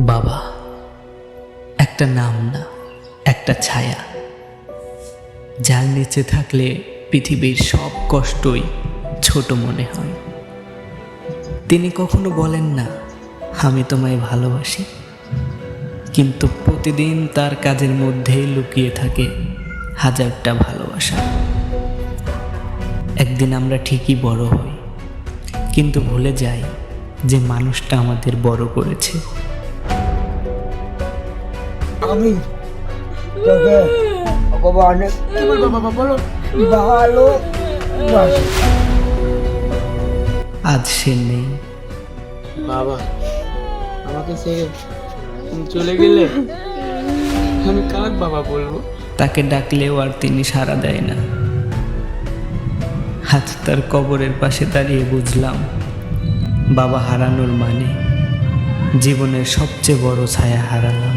বাবা একটা নাম না, একটা ছায়া, যার নিচে থাকলে পৃথিবীর সব কষ্টই ছোট মনে হয়। তিনি কখনো বলেন না আমি তোমায় ভালোবাসি, কিন্তু প্রতিদিন তার কাজের মধ্যেই লুকিয়ে থাকে হাজারটা ভালোবাসা। একদিন আমরা ঠিকই বড় হই, কিন্তু ভুলে যাই যে মানুষটা আমাদের বড় করেছে। আমি তোকে অনেক ভালো আজ সে নেই। বাবা আমাকে ছেড়ে তুমি চলে গেলে আমি কাক বাবা বলবো? তাকে ডাকলেও আর তিনি সাড়া দেয় না। আজ তার কবরের পাশে দাঁড়িয়ে বুঝলাম বাবা হারানোর মানে জীবনের সবচেয়ে বড় ছায়া হারালাম।